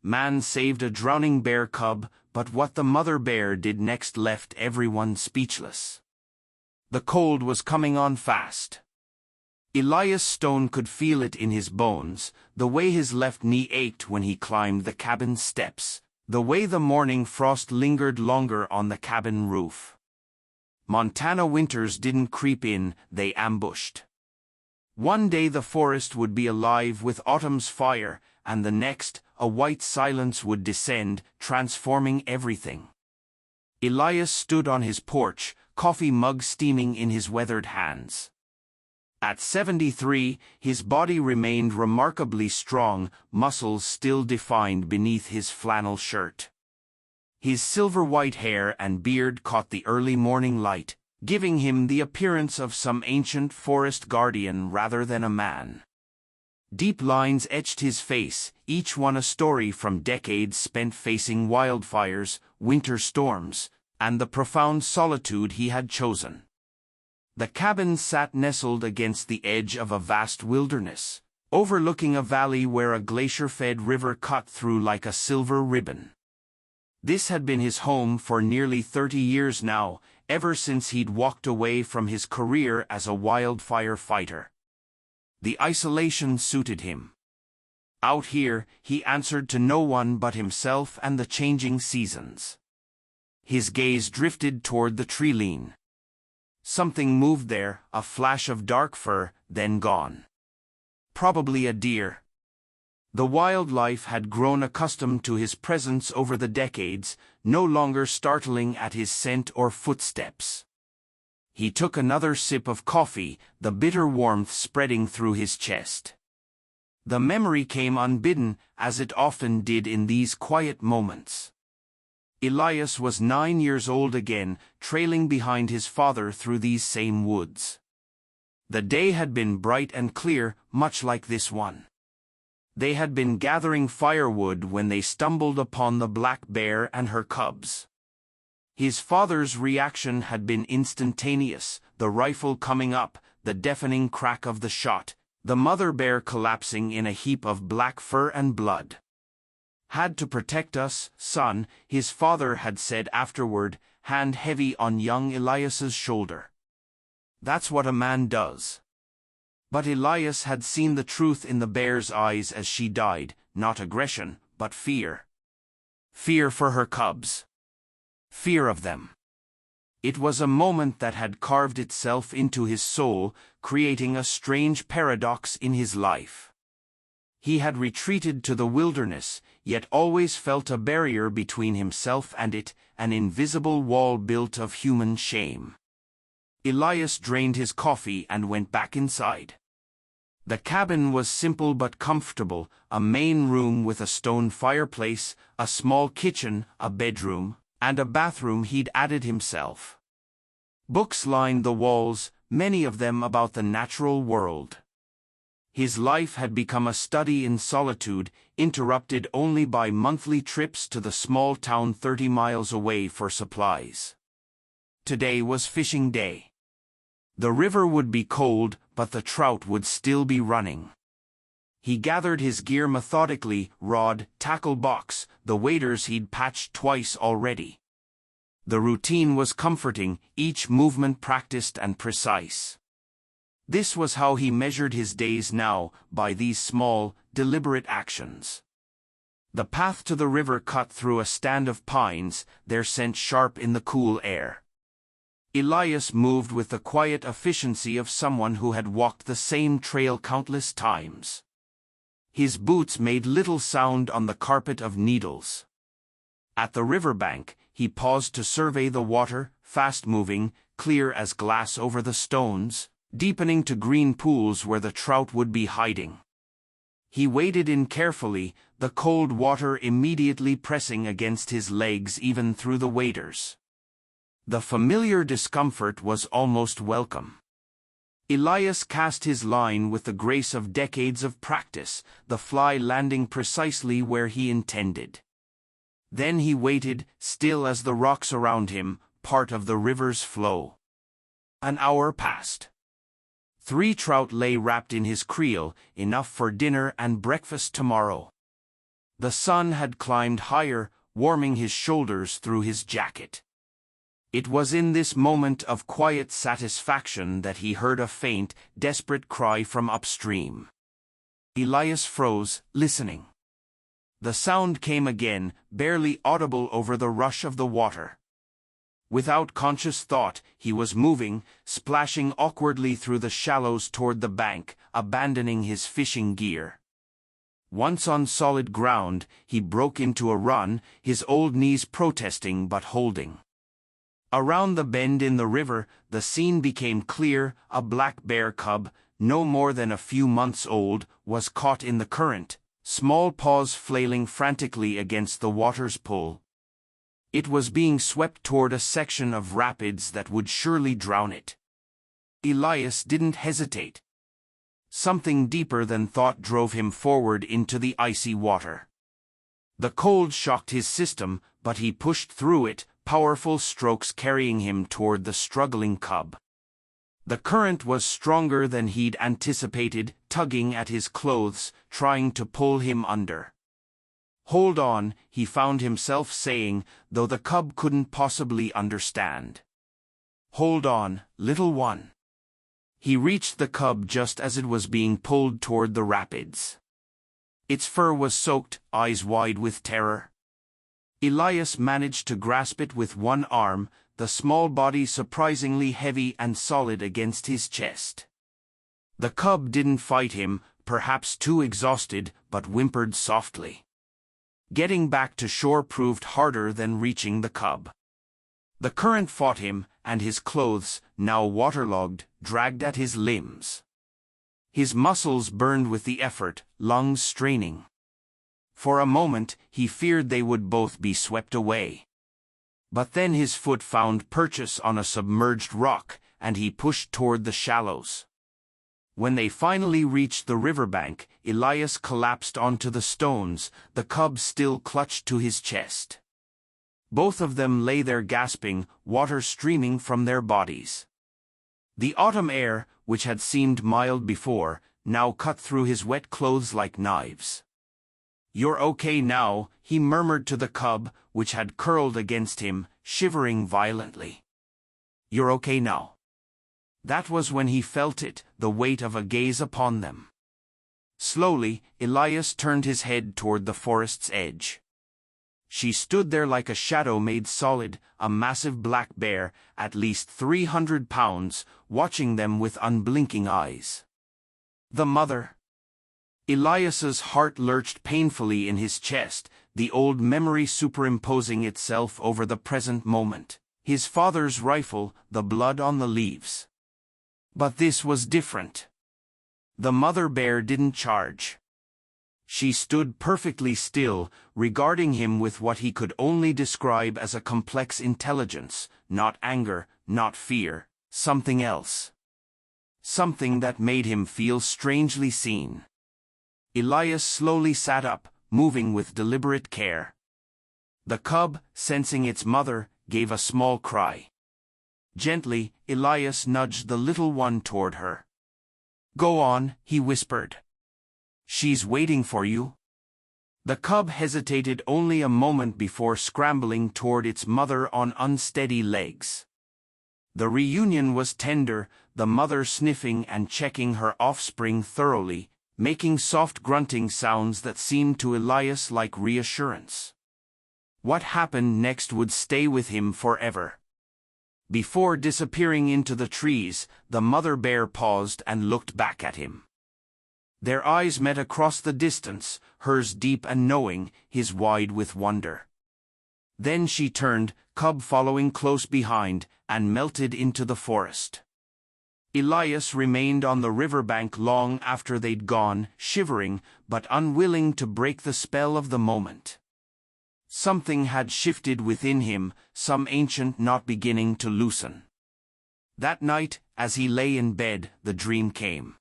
Man saved a drowning bear cub, but what the mother bear did next left everyone speechless. The cold was coming on fast. Elias Stone could feel it in his bones, the way his left knee ached when he climbed the cabin steps, the way the morning frost lingered longer on the cabin roof. Montana winters didn't creep in, they ambushed. One day the forest would be alive with autumn's fire, and the next, a white silence would descend, transforming everything. Elias stood on his porch, coffee mug steaming in his weathered hands. At 73, his body remained remarkably strong, muscles still defined beneath his flannel shirt. His silver-white hair and beard caught the early morning light, giving him the appearance of some ancient forest guardian rather than a man. Deep lines etched his face, each one a story from decades spent facing wildfires, winter storms, and the profound solitude he had chosen. The cabin sat nestled against the edge of a vast wilderness, overlooking a valley where a glacier-fed river cut through like a silver ribbon. This had been his home for nearly 30 years now, ever since he'd walked away from his career as a wildfire fighter. The isolation suited him. Out here, he answered to no one but himself and the changing seasons. His gaze drifted toward the tree-line. Something moved there, a flash of dark fur, then gone. Probably a deer. The wildlife had grown accustomed to his presence over the decades, no longer startling at his scent or footsteps. He took another sip of coffee, the bitter warmth spreading through his chest. The memory came unbidden, as it often did in these quiet moments. Elias was 9 years old again, trailing behind his father through these same woods. The day had been bright and clear, much like this one. They had been gathering firewood when they stumbled upon the black bear and her cubs. His father's reaction had been instantaneous, the rifle coming up, the deafening crack of the shot, the mother bear collapsing in a heap of black fur and blood. "Had to protect us, son," his father had said afterward, hand heavy on young Elias's shoulder. "That's what a man does." But Elias had seen the truth in the bear's eyes as she died, not aggression, but fear. Fear for her cubs. Fear of them. It was a moment that had carved itself into his soul, creating a strange paradox in his life. He had retreated to the wilderness, yet always felt a barrier between himself and it, an invisible wall built of human shame. Elias drained his coffee and went back inside. The cabin was simple but comfortable, a main room with a stone fireplace, a small kitchen, a bedroom, and a bathroom he'd added himself. Books lined the walls, many of them about the natural world. His life had become a study in solitude, interrupted only by monthly trips to the small town 30 miles away for supplies. Today was fishing day. The river would be cold, but the trout would still be running. He gathered his gear methodically, rod, tackle box, the waders he'd patched twice already. The routine was comforting, each movement practiced and precise. This was how he measured his days now, by these small, deliberate actions. The path to the river cut through a stand of pines, their scent sharp in the cool air. Elias moved with the quiet efficiency of someone who had walked the same trail countless times. His boots made little sound on the carpet of needles. At the riverbank, he paused to survey the water, fast-moving, clear as glass over the stones, deepening to green pools where the trout would be hiding. He waded in carefully, the cold water immediately pressing against his legs even through the waders. The familiar discomfort was almost welcome. Elias cast his line with the grace of decades of practice, the fly landing precisely where he intended. Then he waited, still as the rocks around him, part of the river's flow. An hour passed. 3 trout lay wrapped in his creel, enough for dinner and breakfast tomorrow. The sun had climbed higher, warming his shoulders through his jacket. It was in this moment of quiet satisfaction that he heard a faint, desperate cry from upstream. Elias froze, listening. The sound came again, barely audible over the rush of the water. Without conscious thought, he was moving, splashing awkwardly through the shallows toward the bank, abandoning his fishing gear. Once on solid ground, he broke into a run, his old knees protesting but holding. Around the bend in the river, the scene became clear. A black bear cub, no more than a few months old, was caught in the current, small paws flailing frantically against the water's pull. It was being swept toward a section of rapids that would surely drown it. Elias didn't hesitate. Something deeper than thought drove him forward into the icy water. The cold shocked his system, but he pushed through it, powerful strokes carrying him toward the struggling cub. The current was stronger than he'd anticipated, tugging at his clothes, trying to pull him under. "Hold on," he found himself saying, though the cub couldn't possibly understand. "Hold on, little one." He reached the cub just as it was being pulled toward the rapids. Its fur was soaked, eyes wide with terror. Elias managed to grasp it with one arm, the small body surprisingly heavy and solid against his chest. The cub didn't fight him, perhaps too exhausted, but whimpered softly. Getting back to shore proved harder than reaching the cub. The current fought him, and his clothes, now waterlogged, dragged at his limbs. His muscles burned with the effort, lungs straining. For a moment, he feared they would both be swept away. But then his foot found purchase on a submerged rock, and he pushed toward the shallows. When they finally reached the riverbank, Elias collapsed onto the stones, the cub still clutched to his chest. Both of them lay there gasping, water streaming from their bodies. The autumn air, which had seemed mild before, now cut through his wet clothes like knives. "You're okay now," he murmured to the cub, which had curled against him, shivering violently. "You're okay now." That was when he felt it, the weight of a gaze upon them. Slowly, Elias turned his head toward the forest's edge. She stood there like a shadow made solid, a massive black bear, at least 300 pounds, watching them with unblinking eyes. The mother. Elias's heart lurched painfully in his chest, the old memory superimposing itself over the present moment. His father's rifle, the blood on the leaves. But this was different. The mother bear didn't charge. She stood perfectly still, regarding him with what he could only describe as a complex intelligence, not anger, not fear, something else. Something that made him feel strangely seen. Elias slowly sat up, moving with deliberate care. The cub, sensing its mother, gave a small cry. Gently, Elias nudged the little one toward her. "Go on," he whispered. "She's waiting for you." The cub hesitated only a moment before scrambling toward its mother on unsteady legs. The reunion was tender, the mother sniffing and checking her offspring thoroughly, making soft grunting sounds that seemed to Elias like reassurance. What happened next would stay with him forever. Before disappearing into the trees, the mother bear paused and looked back at him. Their eyes met across the distance, hers deep and knowing, his wide with wonder. Then she turned, cub following close behind, and melted into the forest. Elias remained on the riverbank long after they'd gone, shivering, but unwilling to break the spell of the moment. Something had shifted within him, some ancient knot beginning to loosen. That night, as he lay in bed, the dream came.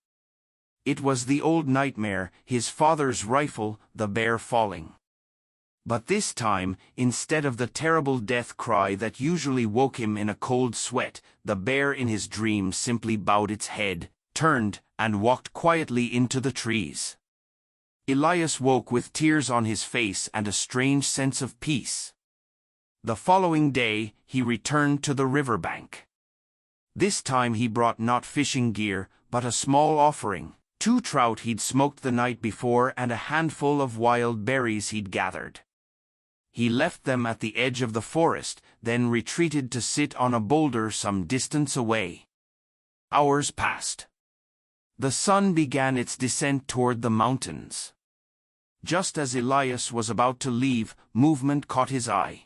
It was the old nightmare, his father's rifle, the bear falling. But this time, instead of the terrible death cry that usually woke him in a cold sweat, the bear in his dream simply bowed its head, turned, and walked quietly into the trees. Elias woke with tears on his face and a strange sense of peace. The following day, he returned to the riverbank. This time he brought not fishing gear, but a small offering, 2 trout he'd smoked the night before and a handful of wild berries he'd gathered. He left them at the edge of the forest, then retreated to sit on a boulder some distance away. Hours passed. The sun began its descent toward the mountains. Just as Elias was about to leave, movement caught his eye.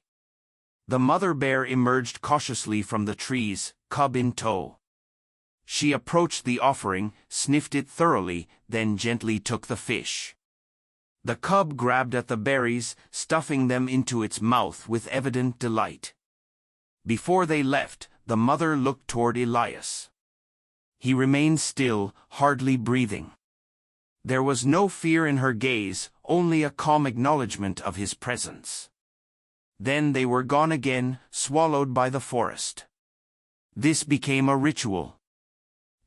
The mother bear emerged cautiously from the trees, cub in tow. She approached the offering, sniffed it thoroughly, then gently took the fish. The cub grabbed at the berries, stuffing them into its mouth with evident delight. Before they left, the mother looked toward Elias. He remained still, hardly breathing. There was no fear in her gaze, only a calm acknowledgement of his presence. Then they were gone again, swallowed by the forest. This became a ritual.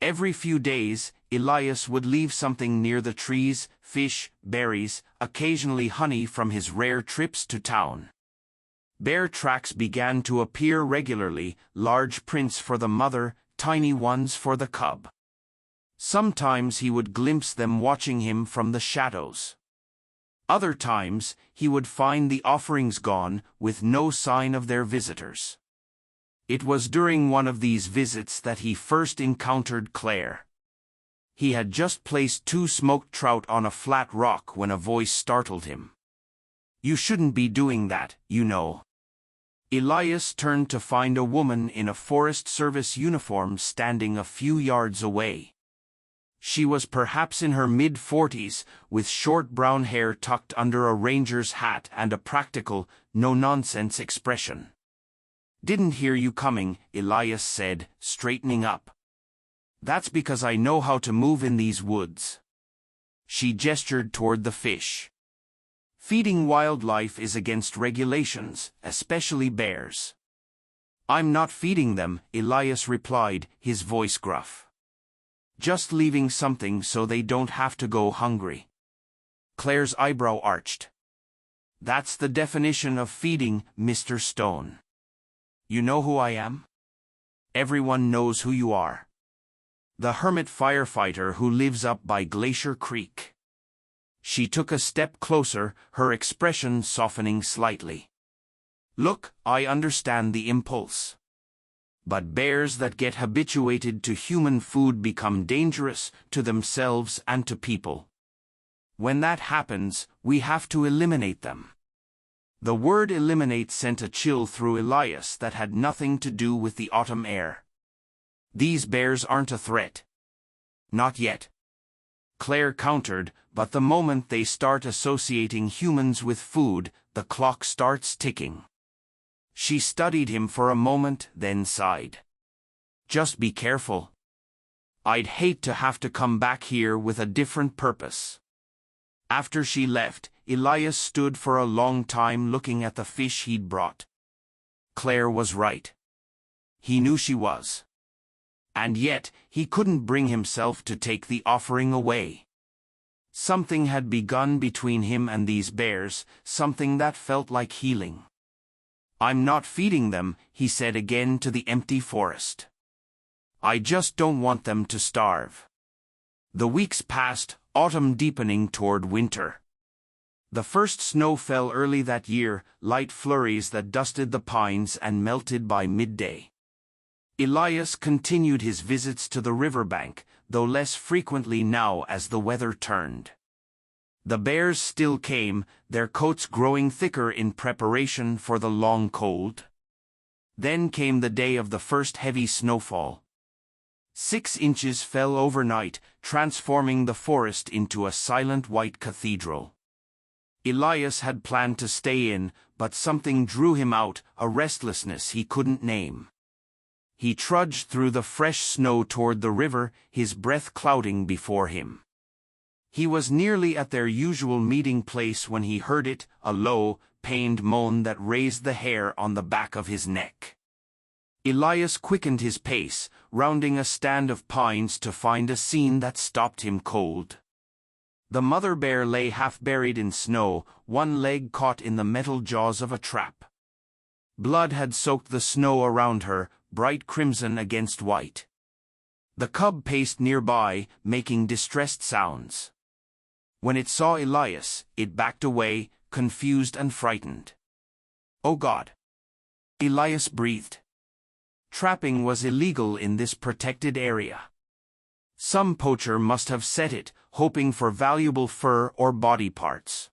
Every few days, Elias would leave something near the trees, fish, berries, occasionally honey from his rare trips to town. Bear tracks began to appear regularly, large prints for the mother, tiny ones for the cub. Sometimes he would glimpse them watching him from the shadows. Other times, he would find the offerings gone, with no sign of their visitors. It was during one of these visits that he first encountered Claire. He had just placed 2 smoked trout on a flat rock when a voice startled him. "You shouldn't be doing that, you know." Elias turned to find a woman in a Forest Service uniform standing a few yards away. She was perhaps in her mid-40s, with short brown hair tucked under a ranger's hat and a practical, no-nonsense expression. "Didn't hear you coming," Elias said, straightening up. "That's because I know how to move in these woods." She gestured toward the fish. "Feeding wildlife is against regulations, especially bears." "I'm not feeding them," Elias replied, his voice gruff. "Just leaving something so they don't have to go hungry." Claire's eyebrow arched. "That's the definition of feeding, Mr. Stone." "You know who I am?" "Everyone knows who you are. The hermit firefighter who lives up by Glacier Creek." She took a step closer, her expression softening slightly. "Look, I understand the impulse. But bears that get habituated to human food become dangerous to themselves and to people. When that happens, we have to eliminate them." The word eliminate sent a chill through Elias that had nothing to do with the autumn air. "These bears aren't a threat." "Not yet," Claire countered, "but the moment they start associating humans with food, the clock starts ticking." She studied him for a moment, then sighed. "Just be careful. I'd hate to have to come back here with a different purpose." After she left, Elias stood for a long time looking at the fish he'd brought. Claire was right. He knew she was. And yet, he couldn't bring himself to take the offering away. Something had begun between him and these bears, something that felt like healing. "I'm not feeding them," he said again to the empty forest. "I just don't want them to starve." The weeks passed, autumn deepening toward winter. The first snow fell early that year, light flurries that dusted the pines and melted by midday. Elias continued his visits to the riverbank, though less frequently now as the weather turned. The bears still came, their coats growing thicker in preparation for the long cold. Then came the day of the first heavy snowfall. 6 inches fell overnight, transforming the forest into a silent white cathedral. Elias had planned to stay in, but something drew him out, a restlessness he couldn't name. He trudged through the fresh snow toward the river, his breath clouding before him. He was nearly at their usual meeting place when he heard it, a low, pained moan that raised the hair on the back of his neck. Elias quickened his pace, rounding a stand of pines to find a scene that stopped him cold. The mother bear lay half buried in snow, one leg caught in the metal jaws of a trap. Blood had soaked the snow around her, bright crimson against white. The cub paced nearby, making distressed sounds. When it saw Elias, it backed away, confused and frightened. "Oh God!" Elias breathed. Trapping was illegal in this protected area. Some poacher must have set it, hoping for valuable fur or body parts.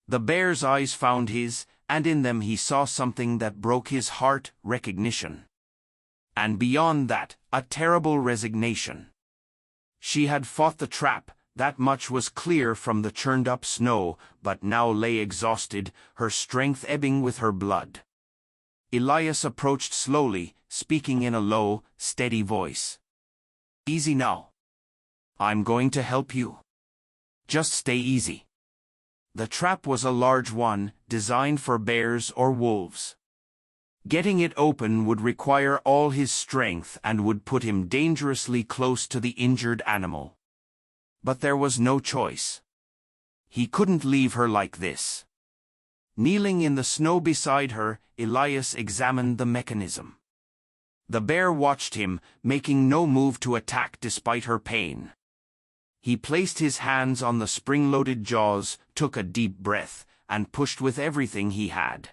The bear's eyes found his, and in them he saw something that broke his heart: recognition. And beyond that, a terrible resignation. She had fought the trap, that much was clear from the churned-up snow, but now lay exhausted, her strength ebbing with her blood. Elias approached slowly, speaking in a low, steady voice. "Easy now. I'm going to help you. Just stay easy." The trap was a large one, designed for bears or wolves. Getting it open would require all his strength and would put him dangerously close to the injured animal. But there was no choice. He couldn't leave her like this. Kneeling in the snow beside her, Elias examined the mechanism. The bear watched him, making no move to attack despite her pain. He placed his hands on the spring-loaded jaws, took a deep breath, and pushed with everything he had.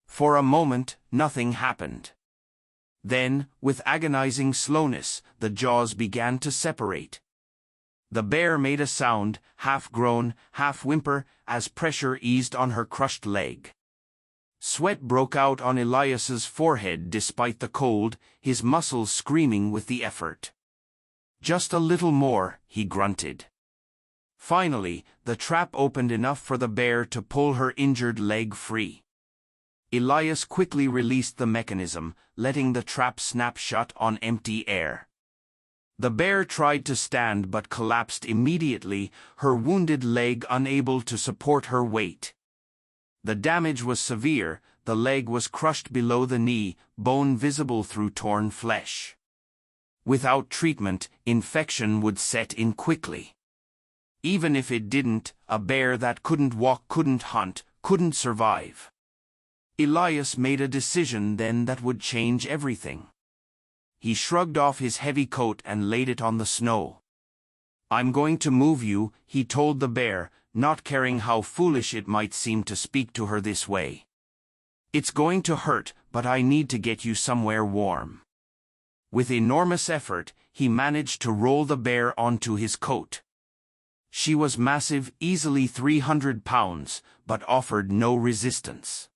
For a moment, nothing happened. Then, with agonizing slowness, the jaws began to separate. The bear made a sound, half groan, half whimper, as pressure eased on her crushed leg. Sweat broke out on Elias's forehead despite the cold, his muscles screaming with the effort. "Just a little more," he grunted. Finally, the trap opened enough for the bear to pull her injured leg free. Elias quickly released the mechanism, letting the trap snap shut on empty air. The bear tried to stand but collapsed immediately, her wounded leg unable to support her weight. The damage was severe, the leg was crushed below the knee, bone visible through torn flesh. Without treatment, infection would set in quickly. Even if it didn't, a bear that couldn't walk, couldn't hunt, couldn't survive. Elias made a decision then that would change everything. He shrugged off his heavy coat and laid it on the snow. "I'm going to move you," he told the bear, not caring how foolish it might seem to speak to her this way. "It's going to hurt, but I need to get you somewhere warm." With enormous effort, he managed to roll the bear onto his coat. She was massive, easily 300 pounds, but offered no resistance.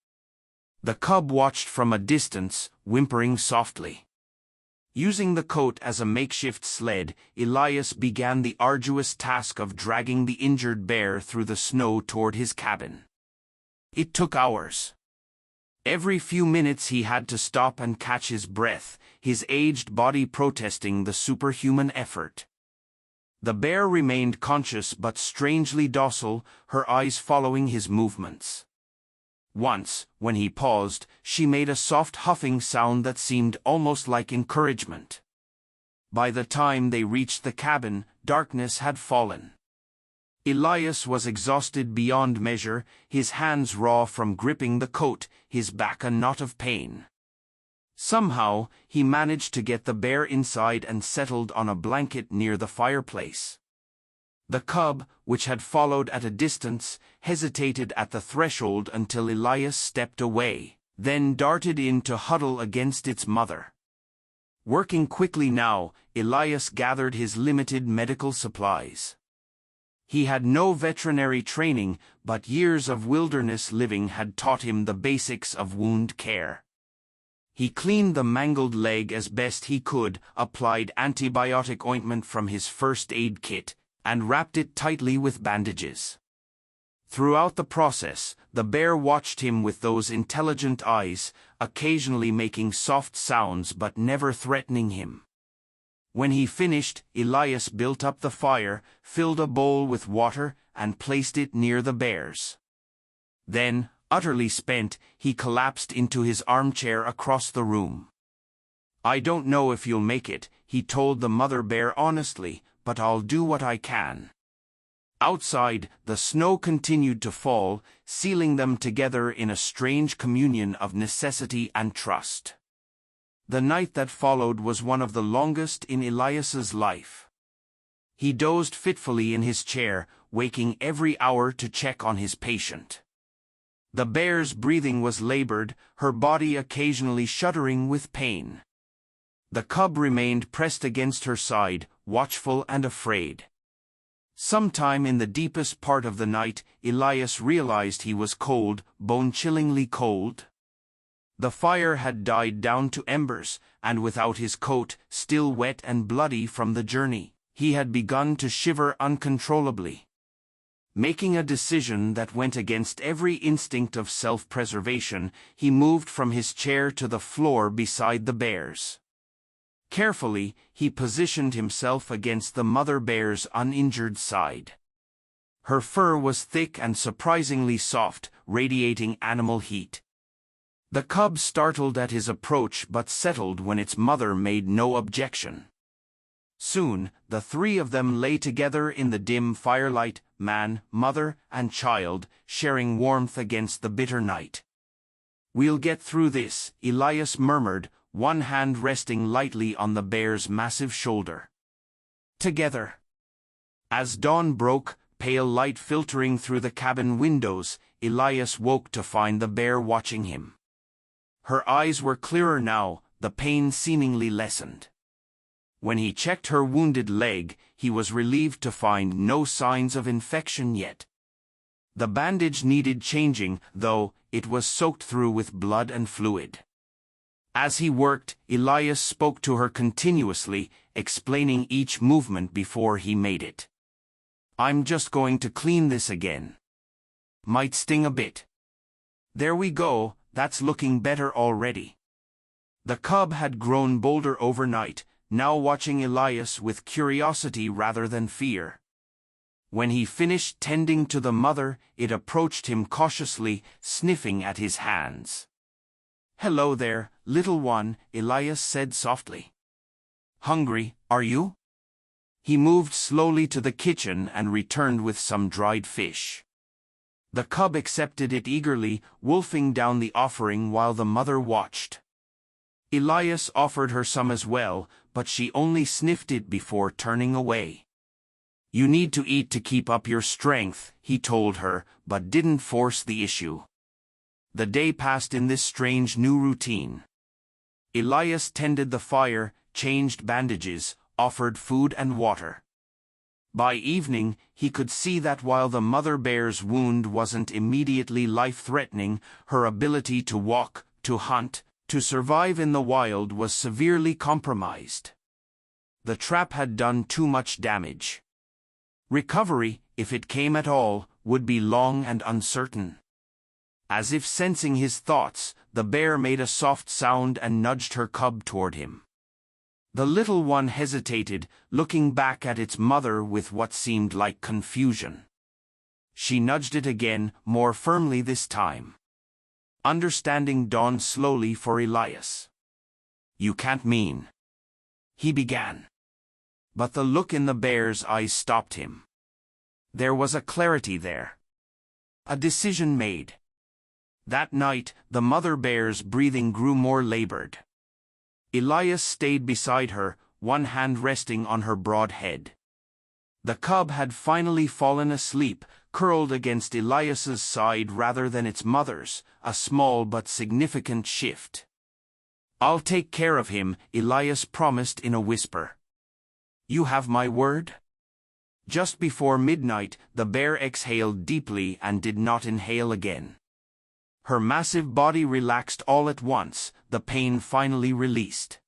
The cub watched from a distance, whimpering softly. Using the coat as a makeshift sled, Elias began the arduous task of dragging the injured bear through the snow toward his cabin. It took hours. Every few minutes he had to stop and catch his breath, his aged body protesting the superhuman effort. The bear remained conscious but strangely docile, her eyes following his movements. Once, when he paused, she made a soft huffing sound that seemed almost like encouragement. By the time they reached the cabin, darkness had fallen. Elias was exhausted beyond measure, his hands raw from gripping the coat, his back a knot of pain. Somehow, he managed to get the bear inside and settled on a blanket near the fireplace. The cub, which had followed at a distance, hesitated at the threshold until Elias stepped away, then darted in to huddle against its mother. Working quickly now, Elias gathered his limited medical supplies. He had no veterinary training, but years of wilderness living had taught him the basics of wound care. He cleaned the mangled leg as best he could, applied antibiotic ointment from his first aid kit, and wrapped it tightly with bandages. Throughout the process, the bear watched him with those intelligent eyes, occasionally making soft sounds but never threatening him. When he finished, Elias built up the fire, filled a bowl with water, and placed it near the bear's. Then, utterly spent, he collapsed into his armchair across the room. "I don't know if you'll make it," he told the mother bear honestly, "but I'll do what I can." Outside, the snow continued to fall, sealing them together in a strange communion of necessity and trust. The night that followed was one of the longest in Elias's life. He dozed fitfully in his chair, waking every hour to check on his patient. The bear's breathing was labored, her body occasionally shuddering with pain. The cub remained pressed against her side, watchful and afraid. Sometime in the deepest part of the night, Elias realized he was cold, bone-chillingly cold. The fire had died down to embers, and without his coat, still wet and bloody from the journey, he had begun to shiver uncontrollably. Making a decision that went against every instinct of self-preservation, he moved from his chair to the floor beside the bear's. Carefully, he positioned himself against the mother bear's uninjured side. Her fur was thick and surprisingly soft, radiating animal heat. The cub startled at his approach but settled when its mother made no objection. Soon, the three of them lay together in the dim firelight, man, mother, and child, sharing warmth against the bitter night. "We'll get through this," Elias murmured, one hand resting lightly on the bear's massive shoulder. "Together." As dawn broke, pale light filtering through the cabin windows, Elias woke to find the bear watching him. Her eyes were clearer now, the pain seemingly lessened. When he checked her wounded leg, he was relieved to find no signs of infection yet. The bandage needed changing, though it was soaked through with blood and fluid. As he worked, Elias spoke to her continuously, explaining each movement before he made it. "I'm just going to clean this again. Might sting a bit. There we go, that's looking better already." The cub had grown bolder overnight, now watching Elias with curiosity rather than fear. When he finished tending to the mother, it approached him cautiously, sniffing at his hands. "Hello there, little one," Elias said softly. "Hungry, are you?" He moved slowly to the kitchen and returned with some dried fish. The cub accepted it eagerly, wolfing down the offering while the mother watched. Elias offered her some as well, but she only sniffed it before turning away. "You need to eat to keep up your strength," he told her, but didn't force the issue. The day passed in this strange new routine. Elias tended the fire, changed bandages, offered food and water. By evening, he could see that while the mother bear's wound wasn't immediately life-threatening, her ability to walk, to hunt, to survive in the wild was severely compromised. The trap had done too much damage. Recovery, if it came at all, would be long and uncertain. As if sensing his thoughts, the bear made a soft sound and nudged her cub toward him. The little one hesitated, looking back at its mother with what seemed like confusion. She nudged it again, more firmly this time. Understanding dawned slowly for Elias. "You can't mean," he began. But the look in the bear's eyes stopped him. There was a clarity there. A decision made. That night, the mother bear's breathing grew more labored. Elias stayed beside her, one hand resting on her broad head. The cub had finally fallen asleep, curled against Elias's side rather than its mother's, a small but significant shift. "I'll take care of him," Elias promised in a whisper. "You have my word?" Just before midnight, the bear exhaled deeply and did not inhale again. Her massive body relaxed all at once, the pain finally released.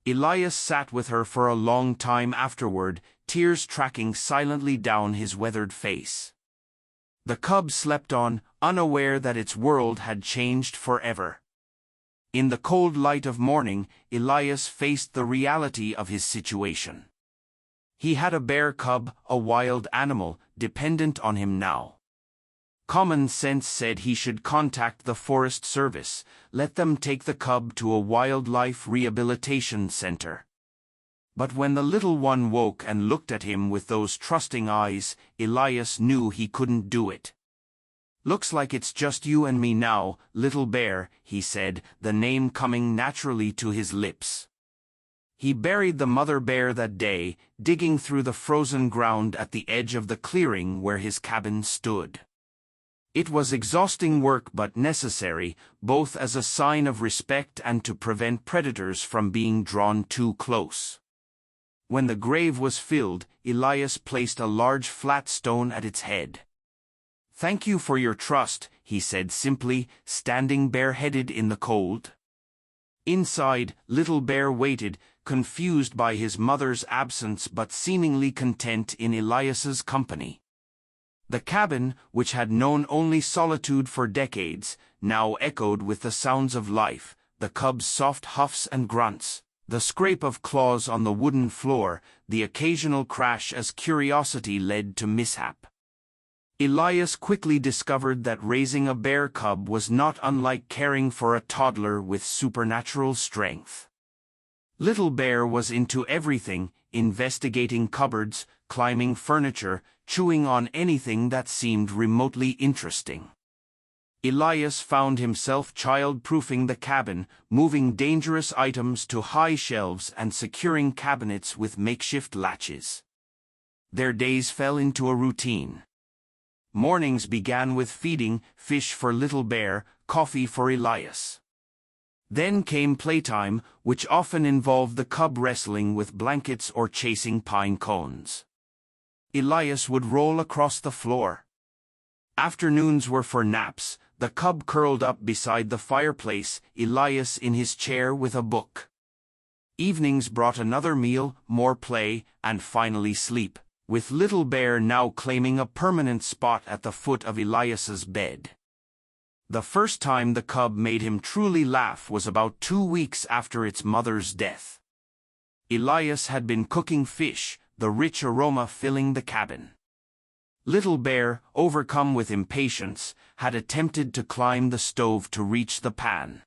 Elias sat with her for a long time afterward, tears tracking silently down his weathered face. The cub slept on, unaware that its world had changed forever. In the cold light of morning, Elias faced the reality of his situation. He had a bear cub, a wild animal, dependent on him now. Common sense said he should contact the Forest Service, let them take the cub to a wildlife rehabilitation center. But when the little one woke and looked at him with those trusting eyes, Elias knew he couldn't do it. "Looks like it's just you and me now, little bear," he said, the name coming naturally to his lips. He buried the mother bear that day, digging through the frozen ground at the edge of the clearing where his cabin stood. It was exhausting work but necessary, both as a sign of respect and to prevent predators from being drawn too close. When the grave was filled, Elias placed a large flat stone at its head. "Thank you for your trust," he said simply, standing bareheaded in the cold. Inside, little bear waited, confused by his mother's absence but seemingly content in Elias's company. The cabin, which had known only solitude for decades, now echoed with the sounds of life, the cub's soft huffs and grunts, the scrape of claws on the wooden floor, the occasional crash as curiosity led to mishap. Elias quickly discovered that raising a bear cub was not unlike caring for a toddler with supernatural strength. Little Bear was into everything, investigating cupboards, climbing furniture, chewing on anything that seemed remotely interesting. Elias found himself child-proofing the cabin, moving dangerous items to high shelves and securing cabinets with makeshift latches. Their days fell into a routine. Mornings began with feeding, fish for Little Bear, coffee for Elias. Then came playtime, which often involved the cub wrestling with blankets or chasing pine cones. Elias would roll across the floor. Afternoons were for naps, the cub curled up beside the fireplace, Elias in his chair with a book. Evenings brought another meal, more play, and finally sleep, with Little Bear now claiming a permanent spot at the foot of Elias's bed. The first time the cub made him truly laugh was about 2 weeks after its mother's death. Elias had been cooking fish, the rich aroma filling the cabin. Little Bear, overcome with impatience, had attempted to climb the stove to reach the pan.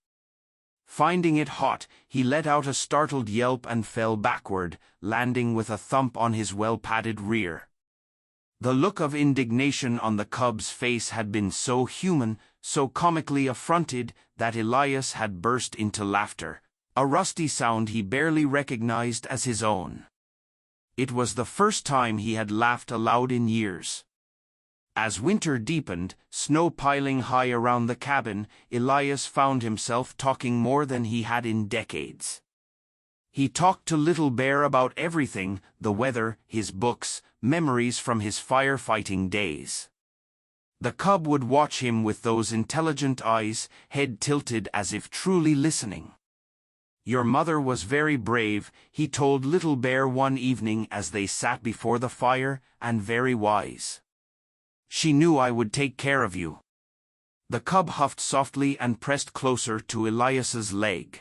Finding it hot, he let out a startled yelp and fell backward, landing with a thump on his well-padded rear. The look of indignation on the cub's face had been so human, so comically affronted, that Elias had burst into laughter, a rusty sound he barely recognized as his own. It was the first time he had laughed aloud in years. As winter deepened, snow piling high around the cabin, Elias found himself talking more than he had in decades. He talked to Little Bear about everything, the weather, his books, memories from his firefighting days. The cub would watch him with those intelligent eyes, head tilted as if truly listening. "Your mother was very brave," he told Little Bear one evening as they sat before the fire, "and very wise. She knew I would take care of you." The cub huffed softly and pressed closer to Elias's leg.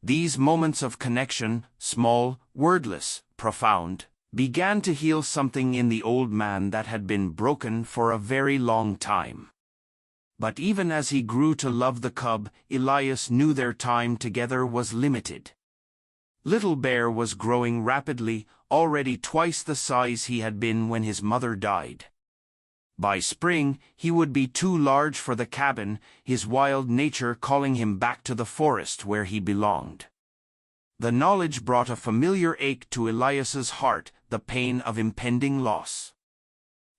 These moments of connection, small, wordless, profound, began to heal something in the old man that had been broken for a very long time. But even as he grew to love the cub, Elias knew their time together was limited. Little Bear was growing rapidly, already twice the size he had been when his mother died. By spring, he would be too large for the cabin, his wild nature calling him back to the forest where he belonged. The knowledge brought a familiar ache to Elias's heart, the pain of impending loss.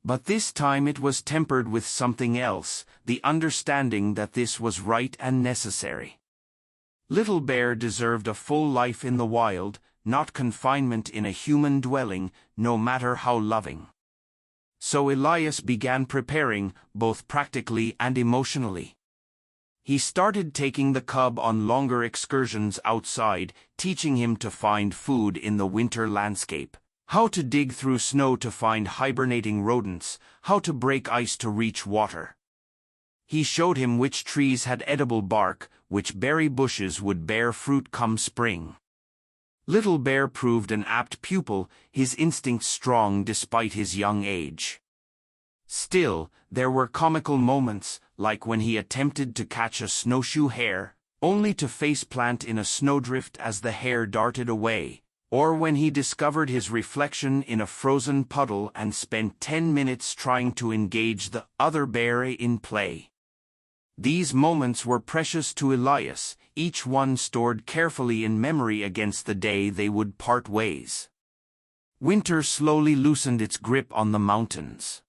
But this time it was tempered with something else, the understanding that this was right and necessary. Little Bear deserved a full life in the wild, not confinement in a human dwelling, no matter how loving. So Elias began preparing, both practically and emotionally. He started taking the cub on longer excursions outside, teaching him to find food in the winter landscape, how to dig through snow to find hibernating rodents, how to break ice to reach water. He showed him which trees had edible bark, which berry bushes would bear fruit come spring. Little Bear proved an apt pupil, his instincts strong despite his young age. Still, there were comical moments, like when he attempted to catch a snowshoe hare, only to faceplant in a snowdrift as the hare darted away, or when he discovered his reflection in a frozen puddle and spent 10 minutes trying to engage the other bear in play. These moments were precious to Elias, each one stored carefully in memory against the day they would part ways. Winter slowly loosened its grip on the mountains.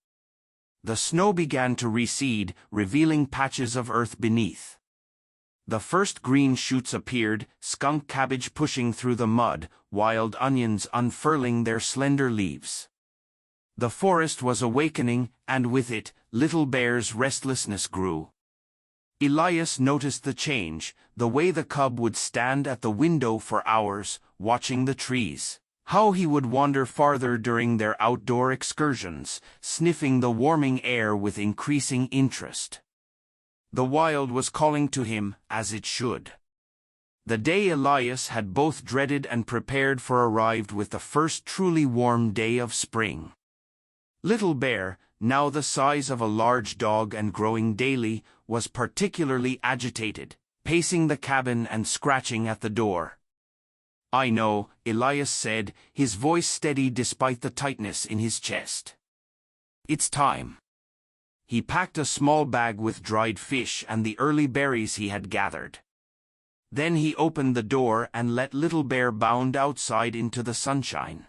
The snow began to recede, revealing patches of earth beneath. The first green shoots appeared, skunk cabbage pushing through the mud, wild onions unfurling their slender leaves. The forest was awakening, and with it, Little Bear's restlessness grew. Elias noticed the change, the way the cub would stand at the window for hours, watching the trees. How he would wander farther during their outdoor excursions, sniffing the warming air with increasing interest. The wild was calling to him, as it should. The day Elias had both dreaded and prepared for arrived with the first truly warm day of spring. Little Bear, now the size of a large dog and growing daily, was particularly agitated, pacing the cabin and scratching at the door. "I know," Elias said, his voice steady despite the tightness in his chest. "It's time." He packed a small bag with dried fish and the early berries he had gathered. Then he opened the door and let Little Bear bound outside into the sunshine.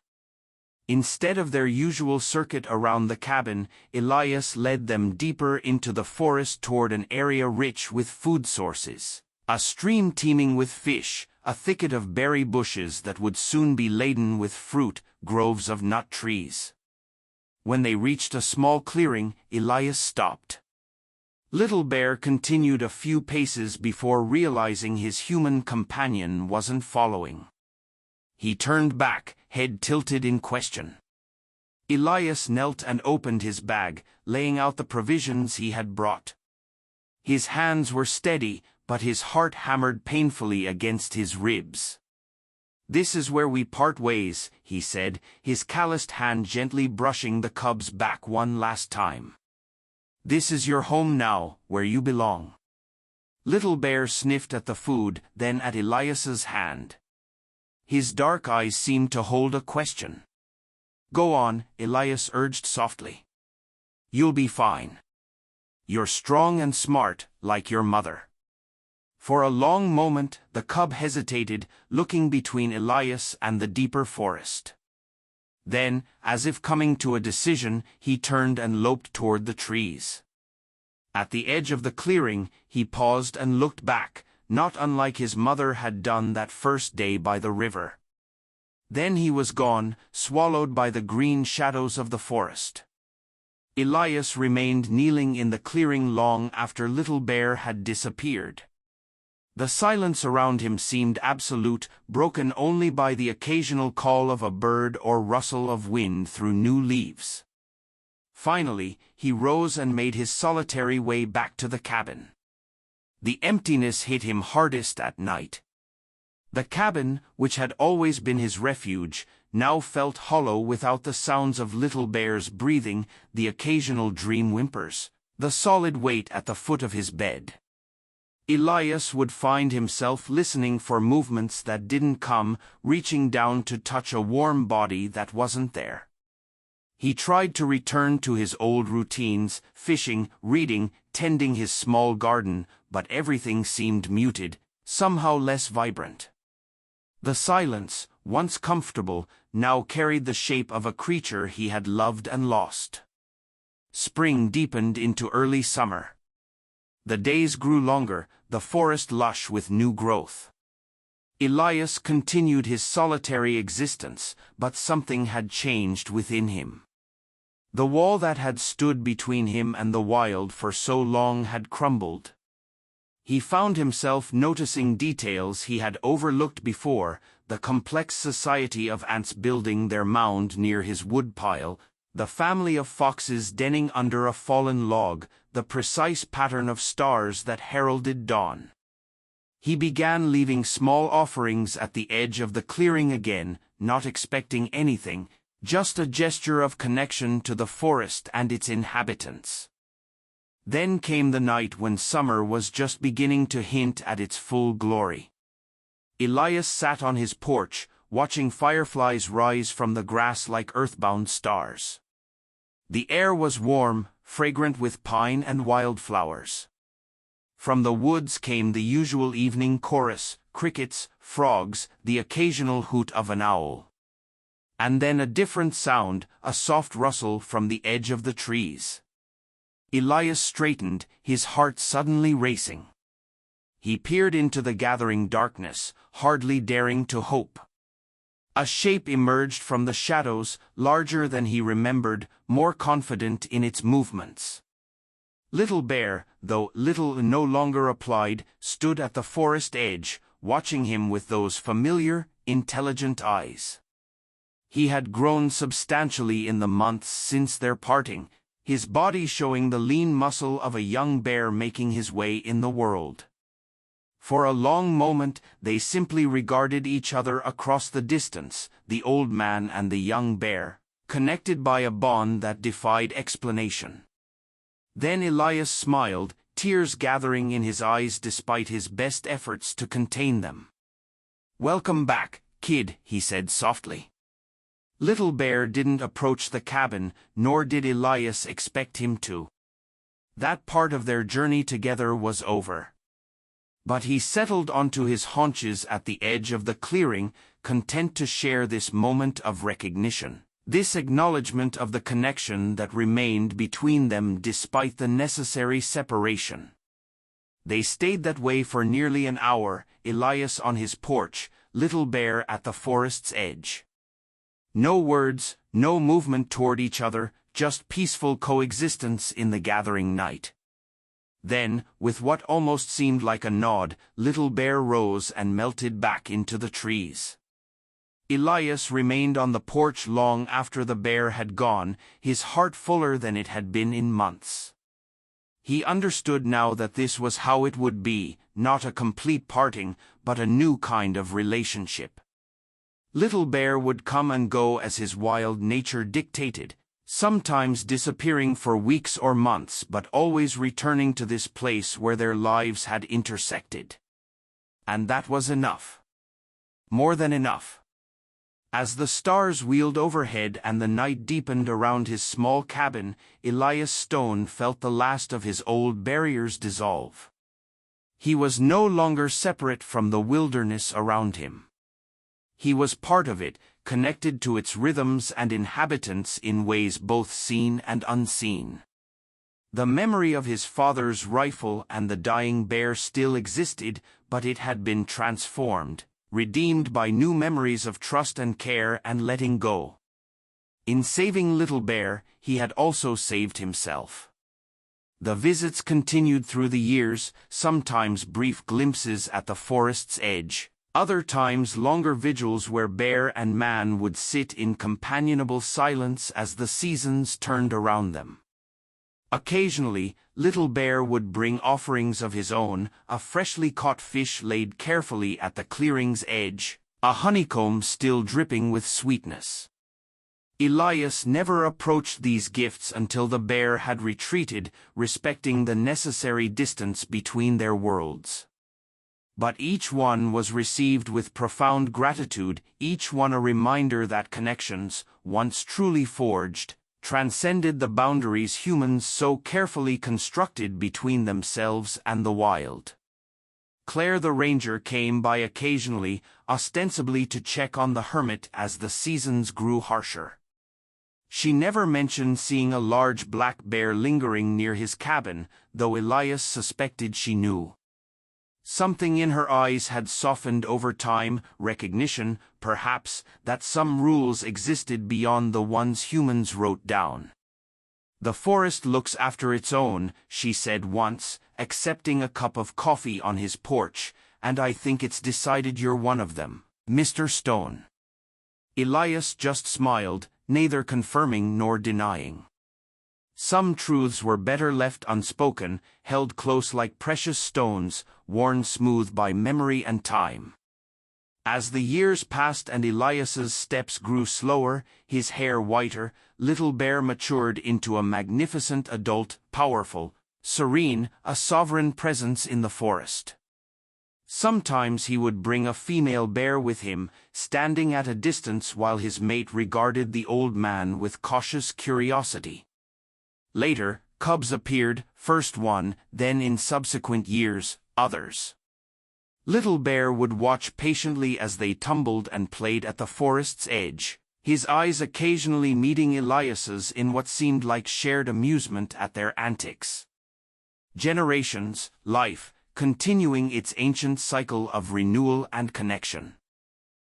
Instead of their usual circuit around the cabin, Elias led them deeper into the forest toward an area rich with food sources. A stream teeming with fish, a thicket of berry bushes that would soon be laden with fruit, groves of nut trees. When they reached a small clearing, Elias stopped. Little Bear continued a few paces before realizing his human companion wasn't following. He turned back, head tilted in question. Elias knelt and opened his bag, laying out the provisions he had brought. His hands were steady, but his heart hammered painfully against his ribs. "This is where we part ways," he said, his calloused hand gently brushing the cub's back one last time. "This is your home now, where you belong." Little Bear sniffed at the food, then at Elias's hand. His dark eyes seemed to hold a question. "Go on," Elias urged softly. "You'll be fine. You're strong and smart, like your mother." For a long moment, the cub hesitated, looking between Elias and the deeper forest. Then, as if coming to a decision, he turned and loped toward the trees. At the edge of the clearing, he paused and looked back, not unlike his mother had done that first day by the river. Then he was gone, swallowed by the green shadows of the forest. Elias remained kneeling in the clearing long after Little Bear had disappeared. The silence around him seemed absolute, broken only by the occasional call of a bird or rustle of wind through new leaves. Finally, he rose and made his solitary way back to the cabin. The emptiness hit him hardest at night. The cabin, which had always been his refuge, now felt hollow without the sounds of Little Bear's breathing, the occasional dream whimpers, the solid weight at the foot of his bed. Elias would find himself listening for movements that didn't come, reaching down to touch a warm body that wasn't there. He tried to return to his old routines, fishing, reading, tending his small garden, but everything seemed muted, somehow less vibrant. The silence, once comfortable, now carried the shape of a creature he had loved and lost. Spring deepened into early summer. The days grew longer, the forest lush with new growth. Elias continued his solitary existence, but something had changed within him. The wall that had stood between him and the wild for so long had crumbled. He found himself noticing details he had overlooked before, the complex society of ants building their mound near his woodpile, the family of foxes denning under a fallen log, the precise pattern of stars that heralded dawn. He began leaving small offerings at the edge of the clearing again, not expecting anything, just a gesture of connection to the forest and its inhabitants. Then came the night when summer was just beginning to hint at its full glory. Elias sat on his porch, watching fireflies rise from the grass like earthbound stars. The air was warm, fragrant with pine and wildflowers. From the woods came the usual evening chorus, crickets, frogs, the occasional hoot of an owl. And then a different sound, a soft rustle from the edge of the trees. Elias straightened, his heart suddenly racing. He peered into the gathering darkness, hardly daring to hope. A shape emerged from the shadows, larger than he remembered, more confident in its movements. Little Bear, though little no longer applied, stood at the forest edge, watching him with those familiar, intelligent eyes. He had grown substantially in the months since their parting, his body showing the lean muscle of a young bear making his way in the world. For a long moment they simply regarded each other across the distance, the old man and the young bear, connected by a bond that defied explanation. Then Elias smiled, tears gathering in his eyes despite his best efforts to contain them. "Welcome back, kid," he said softly. Little Bear didn't approach the cabin, nor did Elias expect him to. That part of their journey together was over. But he settled onto his haunches at the edge of the clearing, content to share this moment of recognition, this acknowledgement of the connection that remained between them despite the necessary separation. They stayed that way for nearly an hour, Elias on his porch, Little Bear at the forest's edge. No words, no movement toward each other, just peaceful coexistence in the gathering night. Then, with what almost seemed like a nod, Little Bear rose and melted back into the trees. Elias remained on the porch long after the bear had gone, his heart fuller than it had been in months. He understood now that this was how it would be, not a complete parting, but a new kind of relationship. Little Bear would come and go as his wild nature dictated, sometimes disappearing for weeks or months but always returning to this place where their lives had intersected. And that was enough. More than enough. As the stars wheeled overhead and the night deepened around his small cabin, Elias Stone felt the last of his old barriers dissolve. He was no longer separate from the wilderness around him. He was part of it, connected to its rhythms and inhabitants in ways both seen and unseen. The memory of his father's rifle and the dying bear still existed, but it had been transformed, redeemed by new memories of trust and care and letting go. In saving Little Bear, he had also saved himself. The visits continued through the years, sometimes brief glimpses at the forest's edge, other times longer vigils where bear and man would sit in companionable silence as the seasons turned around them. Occasionally, Little Bear would bring offerings of his own, a freshly caught fish laid carefully at the clearing's edge, a honeycomb still dripping with sweetness. Elias never approached these gifts until the bear had retreated, respecting the necessary distance between their worlds. But each one was received with profound gratitude, each one a reminder that connections, once truly forged, transcended the boundaries humans so carefully constructed between themselves and the wild. Claire the ranger came by occasionally, ostensibly to check on the hermit as the seasons grew harsher. She never mentioned seeing a large black bear lingering near his cabin, though Elias suspected she knew. Something in her eyes had softened over time, recognition, perhaps, that some rules existed beyond the ones humans wrote down. "The forest looks after its own," she said once, accepting a cup of coffee on his porch, "and I think it's decided you're one of them, Mr. Stone." Elias just smiled, neither confirming nor denying. Some truths were better left unspoken, held close like precious stones, worn smooth by memory and time. As the years passed and Elias's steps grew slower, his hair whiter, Little Bear matured into a magnificent adult, powerful, serene, a sovereign presence in the forest. Sometimes he would bring a female bear with him, standing at a distance while his mate regarded the old man with cautious curiosity. Later, cubs appeared, first one, then in subsequent years, others. Little Bear would watch patiently as they tumbled and played at the forest's edge, his eyes occasionally meeting Elias's in what seemed like shared amusement at their antics. Generations, life, continuing its ancient cycle of renewal and connection.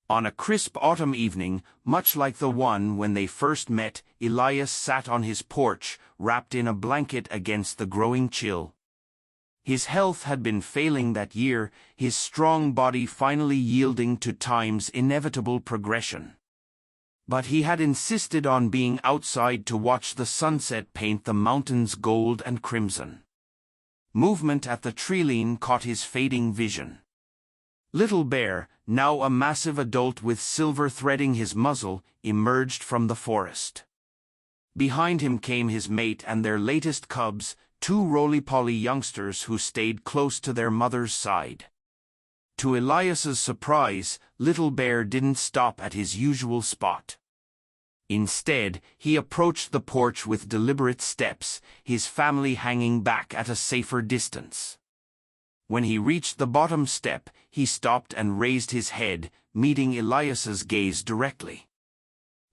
On a crisp autumn evening, much like the one when they first met, Elias sat on his porch, wrapped in a blanket against the growing chill. His health had been failing that year, his strong body finally yielding to time's inevitable progression. But he had insisted on being outside to watch the sunset paint the mountains gold and crimson. Movement at the treeline caught his fading vision. Little Bear, now a massive adult with silver threading his muzzle, emerged from the forest. Behind him came his mate and their latest cubs, two roly-poly youngsters who stayed close to their mother's side. To Elias's surprise, Little Bear didn't stop at his usual spot. Instead, he approached the porch with deliberate steps, his family hanging back at a safer distance. When he reached the bottom step, he stopped and raised his head, meeting Elias's gaze directly.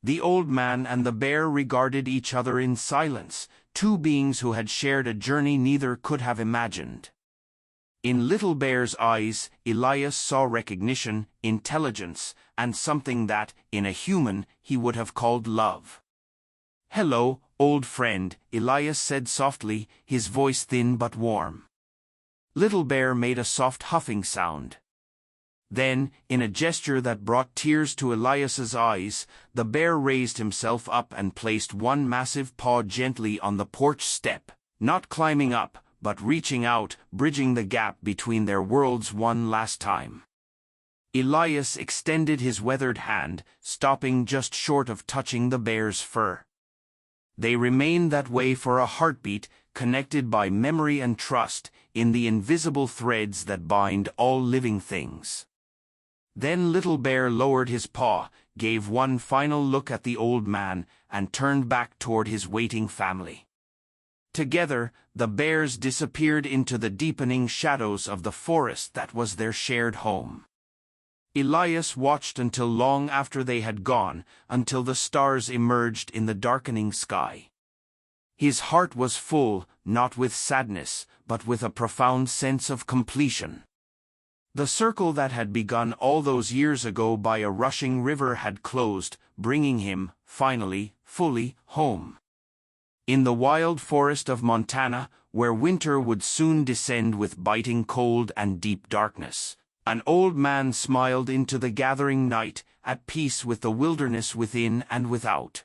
The old man and the bear regarded each other in silence, two beings who had shared a journey neither could have imagined. In Little Bear's eyes, Elias saw recognition, intelligence, and something that, in a human, he would have called love. "Hello, old friend," Elias said softly, his voice thin but warm. Little Bear made a soft huffing sound. Then, in a gesture that brought tears to Elias's eyes, the bear raised himself up and placed one massive paw gently on the porch step, not climbing up, but reaching out, bridging the gap between their worlds one last time. Elias extended his weathered hand, stopping just short of touching the bear's fur. They remained that way for a heartbeat, connected by memory and trust, in the invisible threads that bind all living things. Then Little Bear lowered his paw, gave one final look at the old man, and turned back toward his waiting family. Together, the bears disappeared into the deepening shadows of the forest that was their shared home. Elias watched until long after they had gone, until the stars emerged in the darkening sky. His heart was full, not with sadness, but with a profound sense of completion. The circle that had begun all those years ago by a rushing river had closed, bringing him, finally, fully, home. In the wild forest of Montana, where winter would soon descend with biting cold and deep darkness, an old man smiled into the gathering night, at peace with the wilderness within and without.